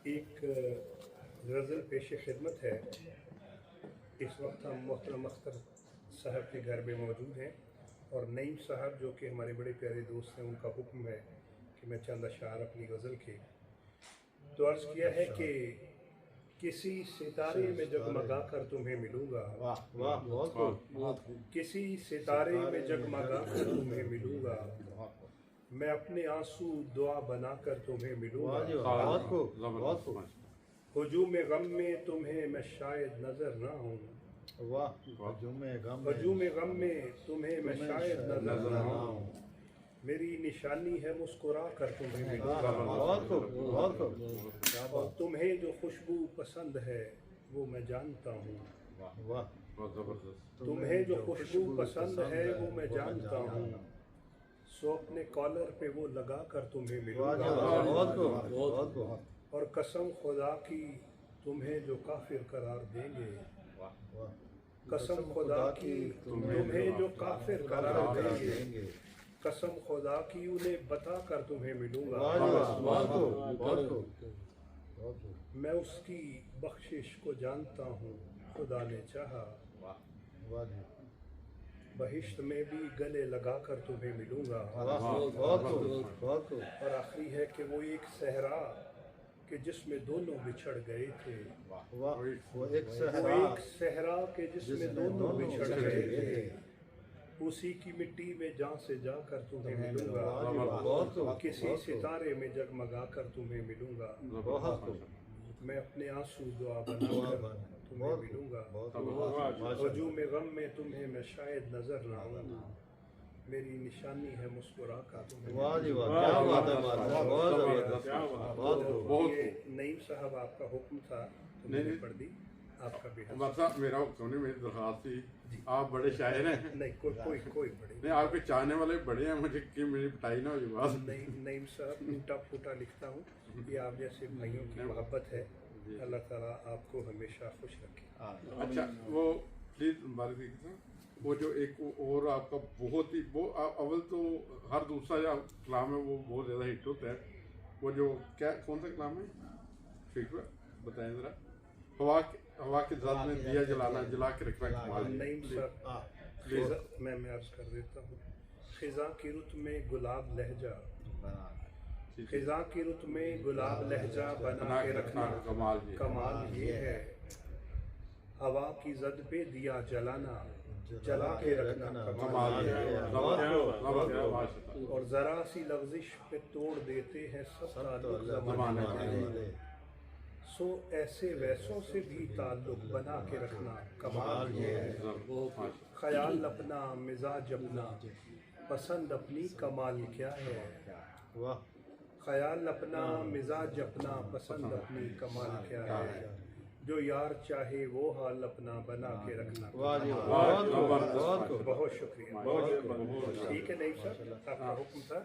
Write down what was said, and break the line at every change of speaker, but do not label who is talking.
ایک غزل پیش خدمت ہے۔ اس وقت ہم محترم اختر صاحب کے گھر میں موجود ہیں اور نعیم صاحب جو کہ ہمارے بڑے پیارے دوست ہیں، ان کا حکم ہے کہ میں چند اشعار اپنی غزل کے تو عرض کیا ہے کہ کسی ستارے میں جگمگا کر تمہیں ملوں گا، کسی ستارے میں جگمگا کر تمہیں ملوں گا، میں اپنے آنسو دعا بنا کر تمہیں ملوں گا، ہجوم غم میں تمہیں میں شاید نظر نہ ہوں، ہجوم غم میں تمہیں میں شاید نظر نہ ہوں، میری نشانی ہے مسکرا کر تمہیں ملوں گا، اور تمہیں جو خوشبو پسند ہے وہ میں جانتا ہوں، تمہیں جو خوشبو پسند ہے وہ میں جانتا ہوں، سو اپنے کالر پہ وہ لگا کر تمہیں ملوں گا، اور قسم خدا کی تمہیں جو کافر قرار دیں گے، قسم خدا کی تمہیں جو کافر قرار دیں گے، قسم خدا کی انہیں بتا کر تمہیں ملوں گا، میں اس کی بخشش کو جانتا ہوں، خدا نے چاہا بہشت میں بھی گلے لگا کر تمہیں ملوں گا، اور آخری ہے کہ وہ ایک صحرا کہ جس میں دونوں بچھڑ گئے تھے، وہ ایک صحرا کہ جس میں دونوں بچھڑ گئے تھے، اسی کی مٹی میں جان سے جا کر تمہیں ملوں گا، کسی ستارے میں جگمگا کر تمہیں ملوں گا، میں اپنے آنسو دعا بنا کر تمہیں ملوں گا، ہجوم غم میں تمہیں میں شاید نظر نہ ہوں، میری نشانی ہے مسکرا کر تمہیں نعیم صاحب آپ کا حکم تھا تو میں نے پڑھ دی، آپ کا بھی
میرا حکم نہیں، میری درخواست تھی، آپ بڑے شاعر ہیں،
نہیں کوئی بڑے
نہیں آپ کے چاہنے والے بڑے ہیں، مجھے کہ میری پٹائی نہ ہو جائے بات.
نعیم صاحب ٹوٹا پھوٹا لکھتا ہوں، یہ آپ جیسے بھائیوں کی محبت ہے، اللہ تعالیٰ آپ کو ہمیشہ خوش رکھے.
اچھا وہ پلیز مبارک، وہ جو ایک اور آپ کا بہت ہی وہ اول تو ہر دوسرا جو کلام ہے وہ بہت زیادہ ہٹ ہوتا ہے، وہ جو کیا کون سا کلام ہے فکر بتائیں ذرا. ہوا کے ذات میں دیا جلانا، جلا کے رکھنا کمال.
نعیم صاحب میں عرض کر دیتا ہوں، خزاں کی رت میں گلاب لہجہ، خزاں کی رت میں گلاب لہجہ بنا کے رکھنا کمال یہ ہے، ہوا کی زد پہ دیا جلانا، جلا کے رکھنا کمال یہ ہے، اور ذرا سی لغزش پہ توڑ دیتے ہیں سب تعلق زمانے والے، سو ایسے ویسوں سے بھی تعلق بنا کے رکھنا کمال یہ ہے، خیال اپنا مزاج اپنا پسند اپنی کمال کیا ہے، خیال اپنا مزاج اپنا پسند اپنی کمال کیا ہے، جو یار چاہے وہ حال اپنا بنا کے رکھنا. بہت شکریہ. ٹھیک ہے نعیم صاحب، آپ کا حکم تھا.